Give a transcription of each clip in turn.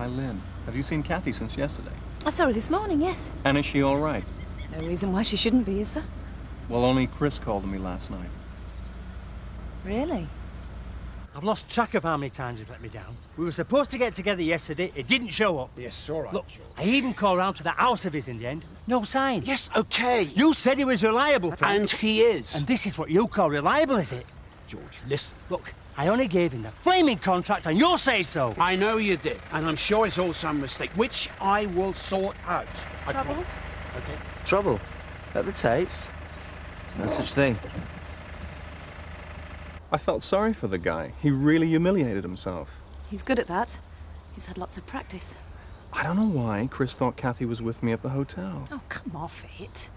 Hi, Lynn. Have you seen Kathy since yesterday? I saw her this morning, yes. And is she all right? No reason why she shouldn't be, is there? Well, only Chris called me last night. Really? I've lost track of how many times he's let me down. We were supposed to get together yesterday. He didn't show up. Yes, all right, Look, George. I even called round to the house of his in the end. No sign. Yes, OK. You said he was reliable, Frank. And he is. And this is what you call reliable, is it? George, listen. Look, I only gave him the flaming contract and you'll say so. I know you did, and I'm sure it's all some mistake, which I will sort out. Troubles? OK. Trouble? At the Tates? No such thing. I felt sorry for the guy. He really humiliated himself. He's good at that. He's had lots of practice. I don't know why Chris thought Kathy was with me at the hotel. Oh, come off it.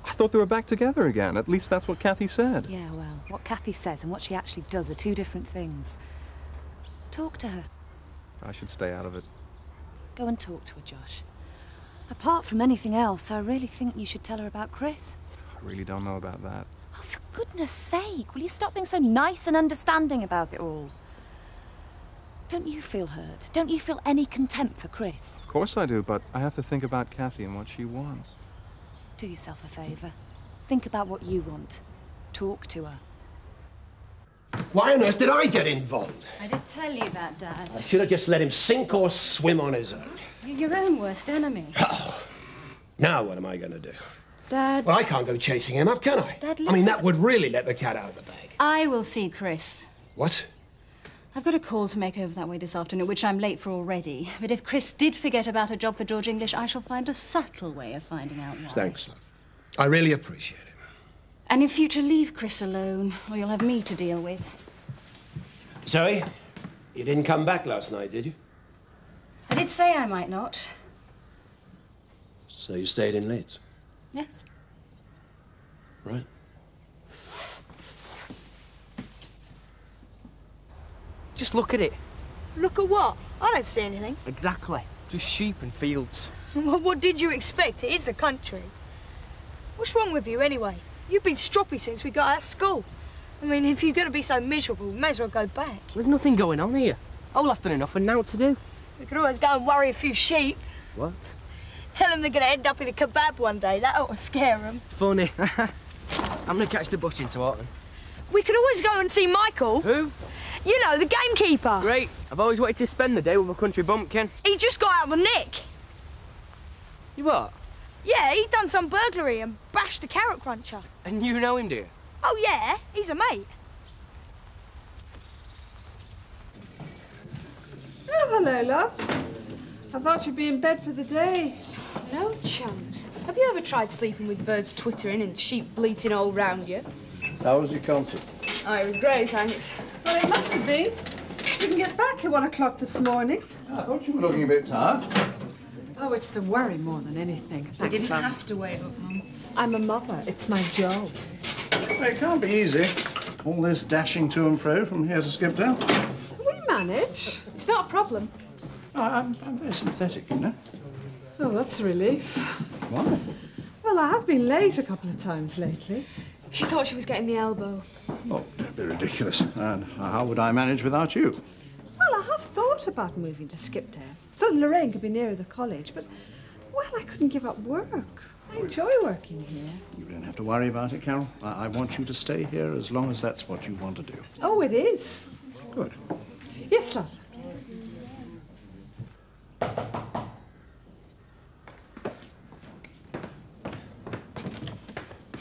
I thought they were back together again. At least that's what Kathy said. Yeah, well, what Kathy says and what she actually does are two different things. Talk to her. I should stay out of it. Go and talk to her, Josh. Apart from anything else, I really think you should tell her about Chris. I really don't know about that. Oh, for goodness sake, will you stop being so nice and understanding about it all? Don't you feel hurt? Don't you feel any contempt for Chris? Of course I do, but I have to think about Kathy and what she wants. Do yourself a favour. Think about what you want. Talk to her. Why on earth did I get involved? I did tell you that, Dad. I should have just let him sink or swim on his own. You're your own worst enemy. Oh. Now what am I going to do? Dad... Well, I can't go chasing him up, can I? Dad, I mean, listen. that would really let the cat out of the bag. I will see Chris. What? I've got a call to make over that way this afternoon, which I'm late for already. But if Chris did forget about a job for George English, I shall find a subtle way of finding out why. Thanks, love. I really appreciate it. And in future, leave Chris alone, or you'll have me to deal with. Zoe, you didn't come back last night, did you? I did say I might not. So you stayed in Leeds? Yes. Right. Just look at it. Look at what? I don't see anything. Exactly. Just sheep and fields. What did you expect? It is the country. What's wrong with you, anyway? You've been stroppy since we got out of school. I mean, if you're going to be so miserable, we may as well go back. There's nothing going on here. All after enough and now to do. We could always go and worry a few sheep. What? Tell them they're going to end up in a kebab one day. That ought to scare them. Funny. I'm going to catch the bus into Auckland. We could always go and see Michael. Who? You know, the gamekeeper. Great. I've always wanted to spend the day with a country bumpkin. He just got out of the nick. You what? Yeah, he done some burglary and bashed a carrot cruncher. And you know him, do you? Oh, yeah, he's a mate. Oh, hello, love. I thought you'd be in bed for the day. No chance. Have you ever tried sleeping with birds twittering and sheep bleating all round you? How was your concert? Oh, it was great, thanks. Well, it must have been. Didn't get back at 1 o'clock this morning. I thought you were looking a bit tired. Oh, it's the worry more than anything. You Thanks, didn't Sam. have to wait up, Mum. I'm a mother. It's my job. Well, it can't be easy. All this dashing to and fro from here to Skipdale. We manage. It's not a problem. I'm very sympathetic, you know. Oh, that's a relief. Why? Well, I have been late a couple of times lately. She thought she was getting the elbow. Oh, don't be ridiculous. And how would I manage without you? Well, I have thought about moving to Skipdale so that Lorraine could be nearer the college, but, well, I couldn't give up work. I enjoy working here. You don't have to worry about it, Carol. I want you to stay here as long as that's what you want to do. Oh, it is. Good. Yes, love.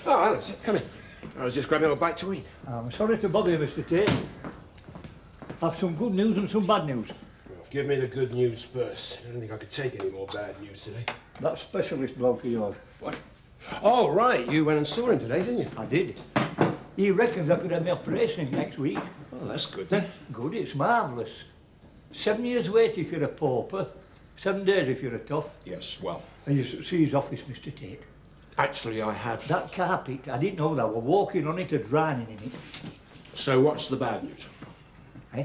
Oh, Alice, come in. I was just grabbing a bite to eat. I'm sorry to bother you, Mr. Tate. I've some good news and some bad news. Well, give me the good news first. I don't think I could take any more bad news today. That specialist bloke of yours. What? Oh, right. You went and saw him today, didn't you? I did. He reckons I could have my operation next week. Oh, that's good, then. Good, it's marvellous. 7 years wait if you're a pauper, 7 days if you're a tough. Yes, well. And you should see his office, Mr. Tate. Actually, I have. That carpet, I didn't know that. We're walking on it or drowning in it. So what's the bad news? Eh?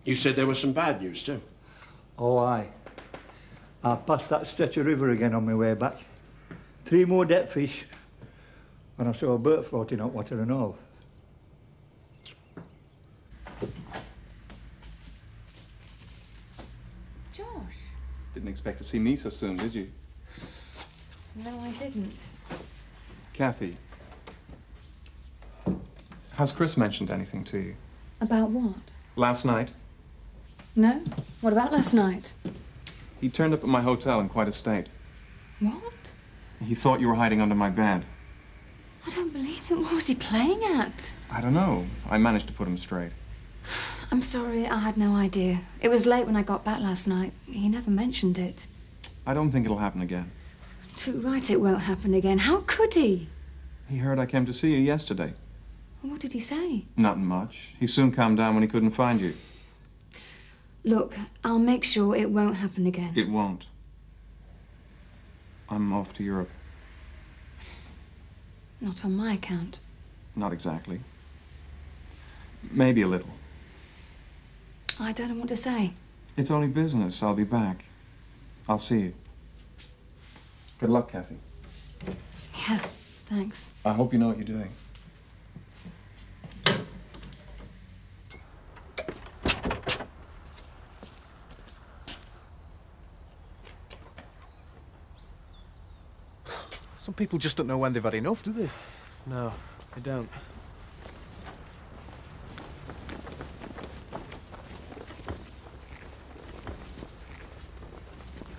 You said there was some bad news, too. Oh, aye. I passed that stretch of river again on my way back. 3 more dead fish, and I saw a boat floating out water and all. Josh, expect to see me so soon, did you? No, I didn't. Kathy, has Chris mentioned anything to you? About what? Last night, No? What about last night? he turned up at my hotel in quite a state. What? He thought you were hiding under my bed. I don't believe it. What was he playing at? I don't know. I managed to put him straight. I'm sorry, I had no idea. It was late when I got back last night. He never mentioned it. I don't think it'll happen again. Too right, it won't happen again. How could he? He heard I came to see you yesterday. What did he say? Nothing much. He soon calmed down when he couldn't find you. Look, I'll make sure it won't happen again. It won't. I'm off to Europe. Not on my account. Not exactly. Maybe a little. I don't know what to say. It's only business. I'll be back. I'll see you. Good luck, Kathy. Yeah, thanks. I hope you know what you're doing. Some people just don't know when they've had enough, do they? No, I don't.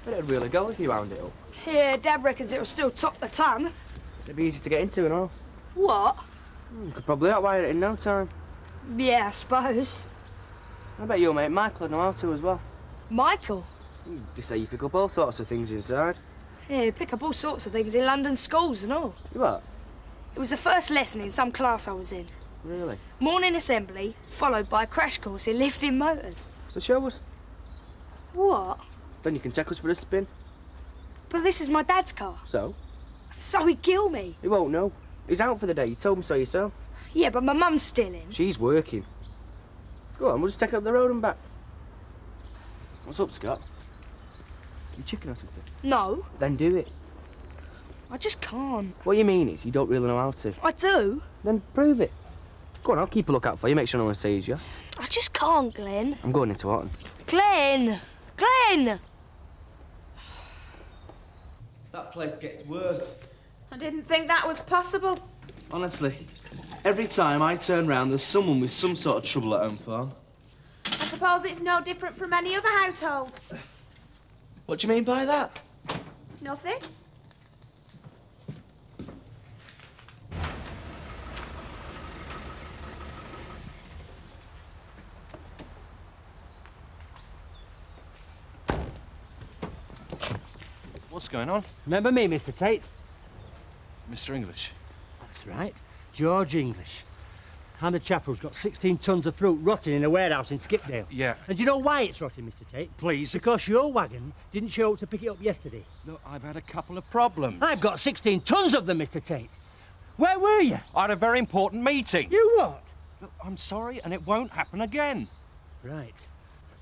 But it'd really go if you wound it up. Yeah, Dad reckons it'll still top the ton. It'd be easy to get into and all. What? You could probably outwire it in no time. Yeah, I suppose. I bet your mate Michael would know how to as well. Michael? They say you pick up all sorts of things inside. Yeah, pick up all sorts of things in London schools and all. You what? It was the first lesson in some class I was in. Really? Morning assembly, followed by a crash course in lifting motors. So show us. What? Then you can take us for a spin. But this is my dad's car. So? So he'd kill me. He won't know. He's out for the day. You told me so yourself. Yeah, but my mum's still in. She's working. Go on, we'll just take it up the road and back. What's up, Scott? You chicken or something? No. Then do it. I just can't. What you mean is you don't really know how to. I do. Then prove it. Go on, I'll keep a lookout for you, make sure no one sees you. I just can't, Glenn. I'm going into Orton. Glenn! Glenn! That place gets worse. I didn't think that was possible. Honestly, every time I turn round, there's someone with some sort of trouble at home farm. I suppose it's no different from any other household. What do you mean by that? Nothing. What's going on? Remember me, Mr. Tate? Mr. English. That's right. George English. I'm the chap who's got 16 tons of fruit rotting in a warehouse in Skipdale. Yeah. And do you know why it's rotting, Mr. Tate? Please. Because your wagon didn't show up to pick it up yesterday. No, I've had a couple of problems. I've got 16 tons of them, Mr. Tate. Where were you? I had a very important meeting. You what? Look, I'm sorry, and it won't happen again. Right.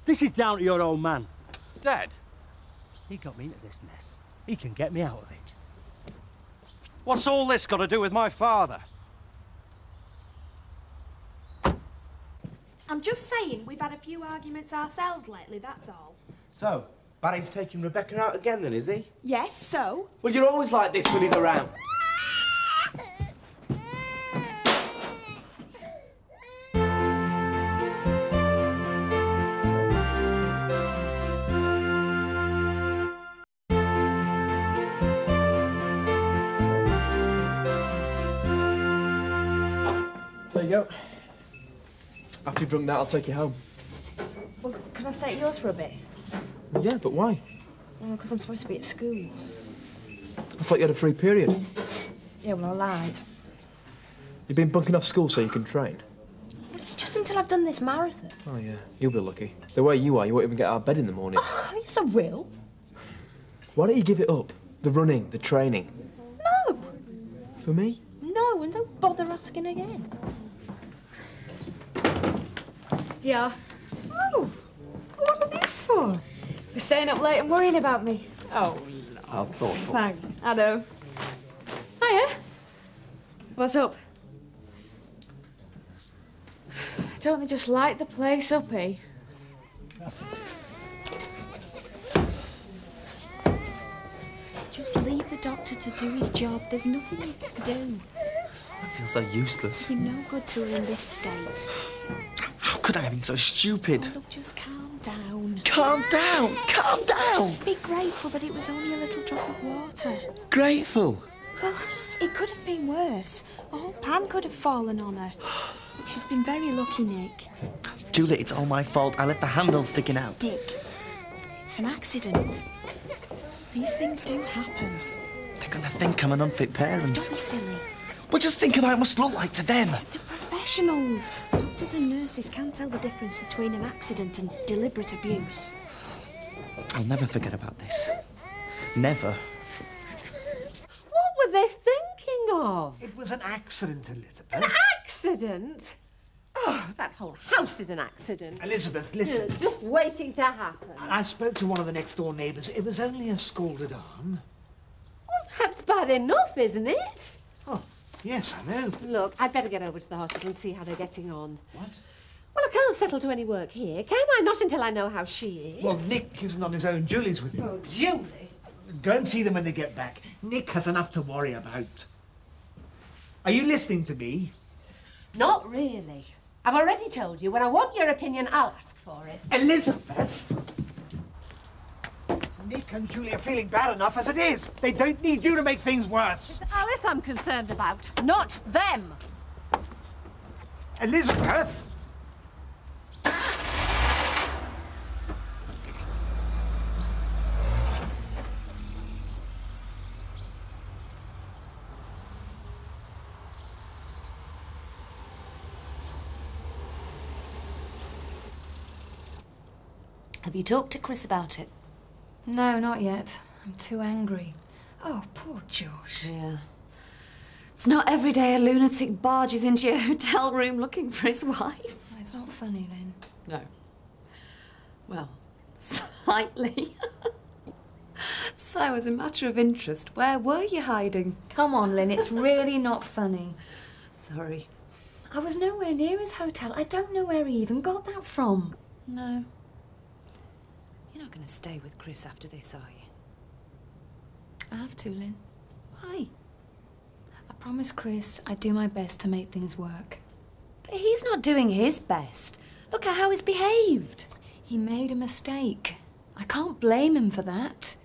This is down to your old man. Dad? He got me into this mess. He can get me out of it. What's all this got to do with my father? I'm just saying, we've had a few arguments ourselves lately, that's all. So, Barry's taking Rebecca out again then, is he? Yes, so? Well, you're always like this when he's around. There you go. After you've drunk that, I'll take you home. Well, can I stay at yours for a bit? Yeah, but why? Because I'm supposed to be at school. I thought you had a free period. Yeah, well, I lied. You've been bunking off school so you can train. Well, it's just until I've done this marathon. Oh, yeah. You'll be lucky. The way you are, you won't even get out of bed in the morning. Oh, yes, I will. Why don't you give it up? The running, the training. No. For me? No, and don't bother asking again. Yeah. Oh, what are these for? For staying up late and worrying about me. Oh, How thoughtful. thanks. I know. Hiya. What's up? Don't they just light the place up, eh? Just leave the doctor to do his job. There's nothing you can do. I feel so useless. You're no good to her in this state. How could I have been so stupid? Oh, look, just calm down. Calm down! Calm down! Just be grateful that it was only a little drop of water. Grateful? Well, it could have been worse. A whole pan could have fallen on her. She's been very lucky, Nick. Julie, it's all my fault. I left the handle sticking out. Nick, it's an accident. These things do happen. They're gonna think I'm an unfit parent. Don't be silly. Well, just think of how I must look like to them. They're professionals. Doctors and nurses can't tell the difference between an accident and deliberate abuse. I'll never forget about this. Never. What were they thinking of? It was an accident, Elizabeth. An accident? Oh, that whole house is an accident. Elizabeth, listen. Just waiting to happen. I spoke to one of the next-door neighbours. It was only a scalded arm. Well, that's bad enough, isn't it? Oh, yes, I know. Look, I'd better get over to the hospital and see how they're getting on. What? Well, I can't settle to any work here, can I? Not until I know how she is. Well, Nick isn't on his own. Julie's with him. Oh, Julie? Go and see them when they get back. Nick has enough to worry about. Are you listening to me? Not really. I've already told you, when I want your opinion, I'll ask for it. Elizabeth! Nick and Julie are feeling bad enough as it is. They don't need you to make things worse. It's Alice I'm concerned about, not them. Elizabeth! Have you talked to Chris about it? No, not yet. I'm too angry. Oh, poor Josh. Yeah. It's not every day a lunatic barges into your hotel room looking for his wife. It's not funny, Lynn. No. Well, slightly. So, as a matter of interest, where were you hiding? Come on, Lynn, it's really not funny. Sorry. I was nowhere near his hotel. I don't know where he even got that from. No. You're not going to stay with Chris after this, are you? I have to, Lynn. Why? I promised Chris I'd do my best to make things work. But he's not doing his best. Look at how he's behaved. He made a mistake. I can't blame him for that.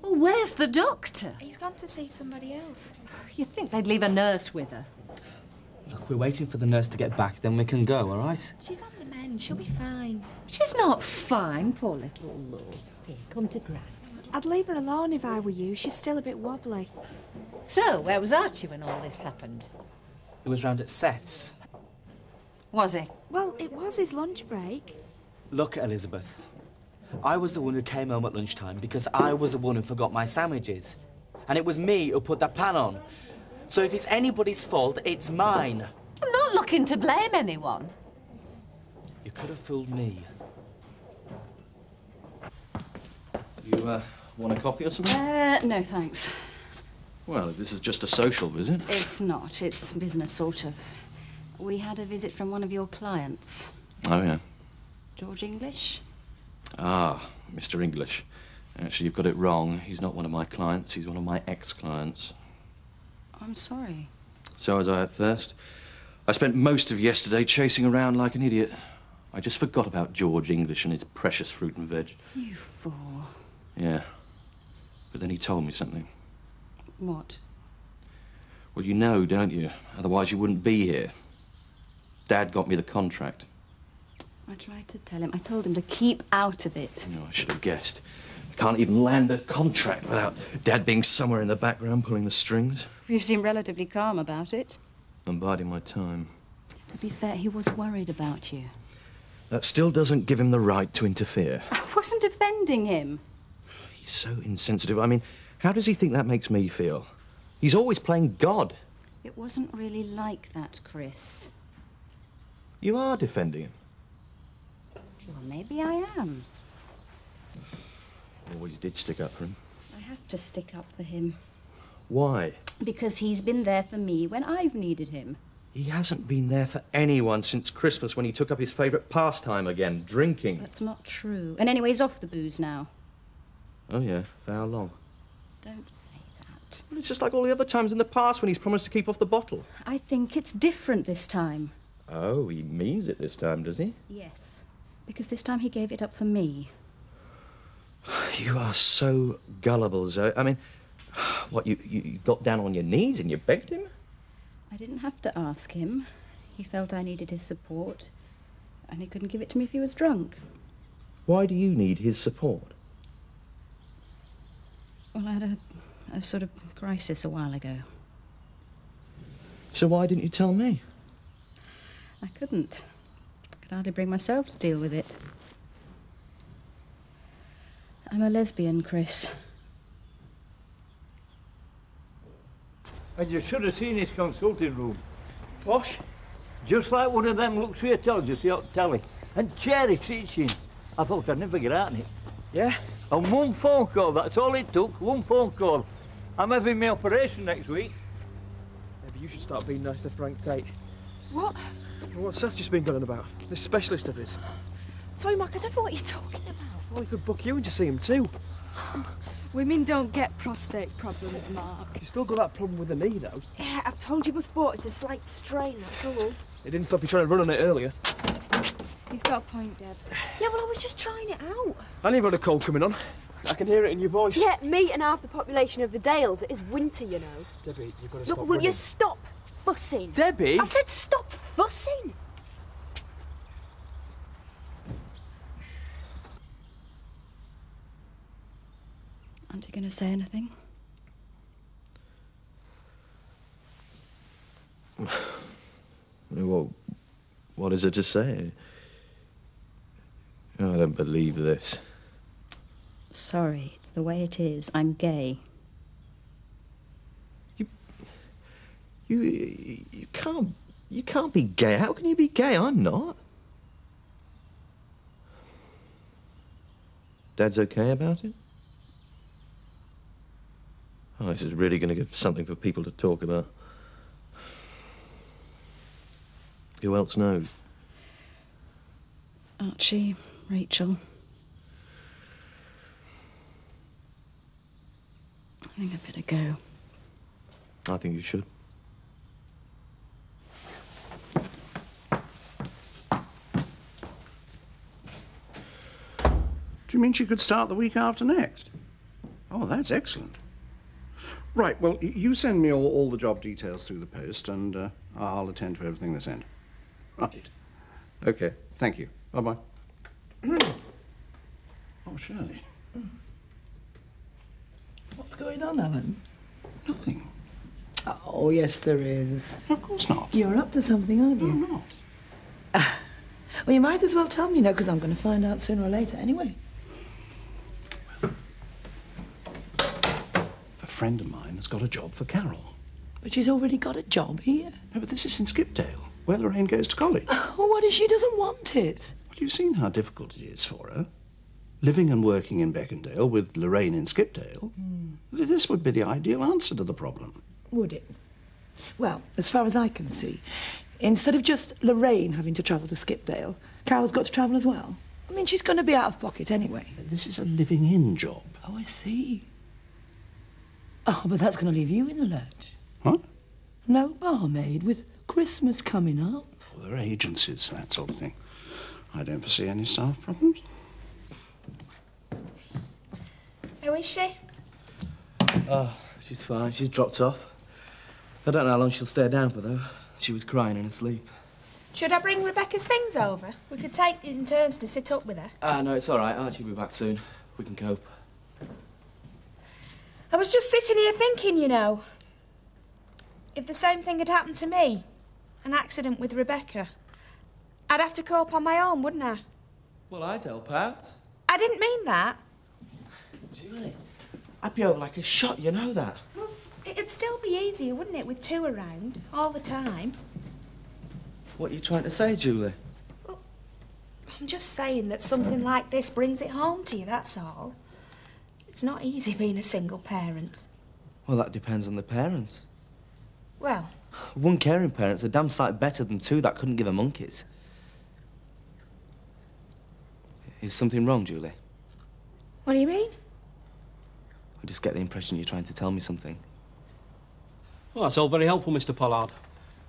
Well, where's the doctor? He's gone to see somebody else. You'd think they'd leave a nurse with her. Look, we're waiting for the nurse to get back, then we can go, all right? She's on the mend. She'll be fine. She's not fine, poor little love. Here, come to Gran. I'd leave her alone if I were you. She's still a bit wobbly. So, where was Archie when all this happened? It was round at Seth's. Was he? Well, it was his lunch break. Look, Elizabeth, I was the one who came home at lunchtime because I was the one who forgot my sandwiches. And it was me who put that pan on. So if it's anybody's fault, it's mine. I'm not looking to blame anyone. You could have fooled me. You, want a coffee or something? No, thanks. Well, this is just a social visit. It's not. It's business, sort of. We had a visit from one of your clients. Oh, yeah. George English? Ah, Mr. English. Actually, you've got it wrong. He's not one of my clients. He's one of my ex-clients. I'm sorry. So was I at first. I spent most of yesterday chasing around like an idiot. I just forgot about George English and his precious fruit and veg. You fool. Yeah. But then he told me something. What? Well, you know, don't you? Otherwise you wouldn't be here. Dad got me the contract. I tried to tell him. I told him to keep out of it. No, I should have guessed. I can't even land a contract without Dad being somewhere in the background pulling the strings. You seem relatively calm about it. I'm biding my time. To be fair, he was worried about you. That still doesn't give him the right to interfere. I wasn't defending him. He's so insensitive. I mean, how does he think that makes me feel? He's always playing God. It wasn't really like that, Chris. You are defending him. Well, maybe I am. Always did stick up for him. I have to stick up for him. Why? Because he's been there for me when I've needed him. He hasn't been there for anyone since Christmas when he took up his favourite pastime again, drinking. That's not true. And anyway, he's off the booze now. Oh, yeah? For how long? Don't say that. Well, it's just like all the other times in the past when he's promised to keep off the bottle. I think it's different this time. Oh, he means it this time, does he? Yes. Because this time he gave it up for me. You are so gullible, Zoe. I mean, what, you got down on your knees and you begged him? I didn't have to ask him. He felt I needed his support, and he couldn't give it to me if he was drunk. Why do you need his support? Well, I had a sort of crisis a while ago. So why didn't you tell me? I couldn't. I could hardly bring myself to deal with it. I'm a lesbian, Chris. And you should have seen his consulting room. Posh. Just like one of them looks for your tells you see on telly. And cherry teaching. I thought I'd never get out in it. Yeah? And one phone call, that's all it took, one phone call. I'm having my operation next week. Maybe you should start being nice to Frank Tate. What? Well, what's Seth's just been going on about? This specialist of his. Sorry, Mark, I don't know what you're talking about. Well, he could book you in to see him too. Women don't get prostate problems, Mark. You still got that problem with the knee, though. Yeah, I've told you before, it's a slight strain, that's all. It didn't stop you trying to run on it earlier. He's got a point, Deb. Yeah, well, I was just trying it out. I knew you got a cold coming on. I can hear it in your voice. Yeah, me and half the population of the Dales. It is winter, you know. Debbie, you've got to Look, stop will running. you stop fussing? Debbie? I said stop fussing! Aren't you going to say anything? Well, what is it to say? I don't believe this. Sorry, it's the way it is. I'm gay. You can't be gay. How can you be gay? I'm not. Dad's okay about it? Oh, this is really going to give something for people to talk about. Who else knows? Archie, Rachel. I think I'd better go. I think you should. Do you mean she could start the week after next? Oh, that's excellent. Right, well, you send me all the job details through the post, and I'll attend to everything this end. Right. Okay, thank you. Bye-bye. Oh, Shirley. What's going on, Alan? Nothing. Oh, yes, there is. Of course not. You're up to something, aren't you? No, I'm not. Well, you might as well tell me now, because I'm going to find out sooner or later anyway. A friend of mine has got a job for Carol. But she's already got a job here. No, but this is in Skipdale, where Lorraine goes to college. Oh, what if she doesn't want it? Well, you've seen how difficult it is for her. Living and working in Beckendale with Lorraine in Skipdale. This would be the ideal answer to the problem. Would it? Well, as far as I can see, instead of just Lorraine having to travel to Skipdale, Carol's got to travel as well. I mean, she's going to be out of pocket anyway. This is a living-in job. Oh, I see. Oh, but that's going to leave you in the lurch. What? No barmaid with Christmas coming up. Well, there are agencies, that sort of thing. I don't foresee any staff problems. How is she? Oh, she's fine. She's dropped off. I don't know how long she'll stay down for, though. She was crying in her sleep. Should I bring Rebecca's things over? We could take it in turns to sit up with her. No, it's all right. Archie will be back soon. We can cope. I was just sitting here thinking, you know, if the same thing had happened to me, an accident with Rebecca, I'd have to cope on my own, wouldn't I? Well, I'd help out. I didn't mean that. Julie, I'd be over like a shot, you know that. Well, it'd still be easier, wouldn't it, with two around all the time? What are you trying to say, Julie? I'm just saying that something like this brings it home to you, that's all. It's not easy being a single parent. Well, that depends on the parents. Well, One caring parent's a damn sight better than two that couldn't give a monkeys. Is something wrong, Julie? what do you mean? just get the impression you're trying to tell me something. Well, that's all very helpful, Mr. Pollard.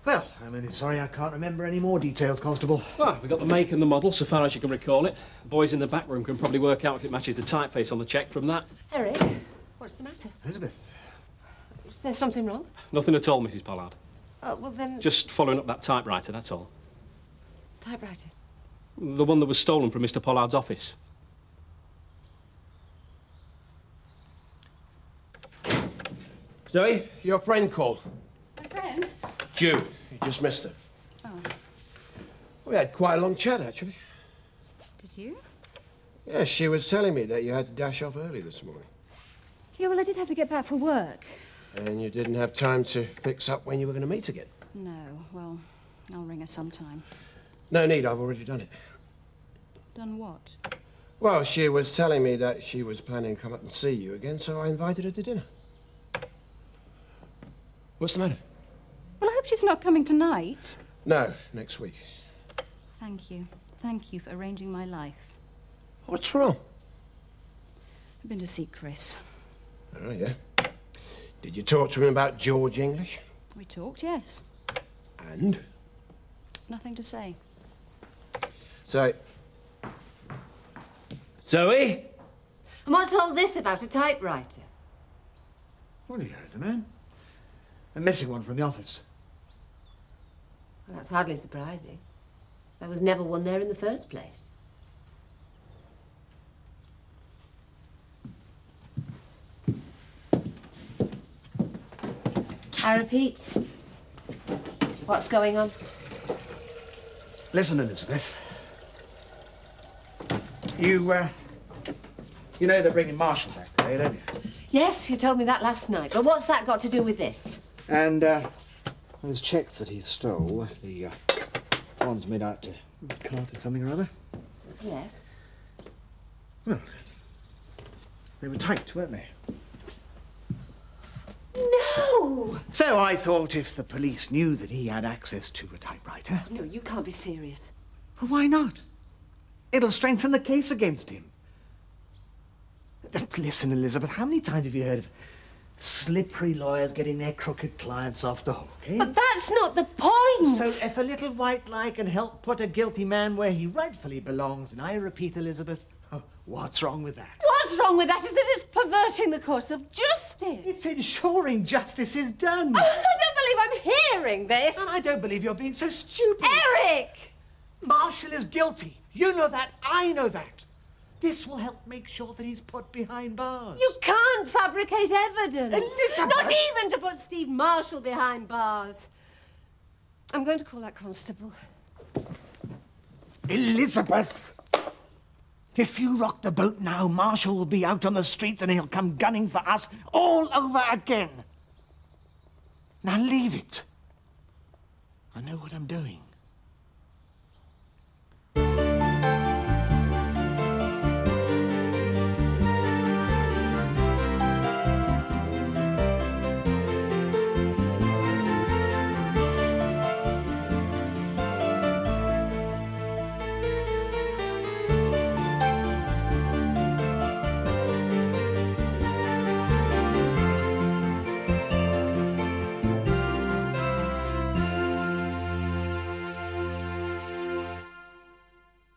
Well, I'm only sorry I can't remember any more details, Constable. Well, we got the make and the model, so far as you can recall it. The boys in the back room can probably work out if it matches the typeface on the cheque from that. Eric, what's the matter? Elizabeth. Is there something wrong? Nothing at all, Mrs. Pollard. Oh, well then... Just following up that typewriter, that's all. Typewriter? The one that was stolen from Mr. Pollard's office. Zoe, your friend called. My friend? Jude. You just missed her. Oh. We had quite a long chat, actually. Did you? Yeah, she was telling me that you had to dash off early this morning. Yeah, well, I did have to get back for work. And you didn't have time to fix up when you were going to meet again. No, well, I'll ring her sometime. No need, I've already done it. Done what? Well, she was telling me that she was planning to come up and see you again, so I invited her to dinner. What's the matter? Well, I hope she's not coming tonight. No, next week. Thank you. Thank you for arranging my life. What's wrong? I've been to see Chris. Oh, yeah. Did you talk to him about George English? We talked, yes. And? Nothing to say. So... Zoe? And what's all this about a typewriter? Well, you heard the man. A missing one from the office. Well, that's hardly surprising. There was never one there in the first place. I repeat, what's going on? Listen, Elizabeth. You know they're bringing Marshall back today, don't you? Yes, you told me that last night, but what's that got to do with this? And, those cheques that he stole, the ones made out to Carter something or other? Yes. Well, they were typed, weren't they? No! So I thought if the police knew that he had access to a typewriter... No, you can't be serious. Well, why not? It'll strengthen the case against him. Listen, Elizabeth, how many times have you heard of slippery lawyers getting their crooked clients off the hook, eh? But that's not the point! So if a little white lie can help put a guilty man where he rightfully belongs, and I repeat, Elizabeth, what's wrong with that? What's wrong with that is that it's perverting the course of justice. It's ensuring justice is done. Oh, I don't believe I'm hearing this. And I don't believe you're being so stupid. Eric! Marshall is guilty. You know that. I know that. This will help make sure that he's put behind bars. You can't fabricate evidence. Elizabeth! Not even to put Steve Marshall behind bars. I'm going to call that constable. Elizabeth! If you rock the boat now, Marshall will be out on the streets and he'll come gunning for us all over again. Now leave it. I know what I'm doing.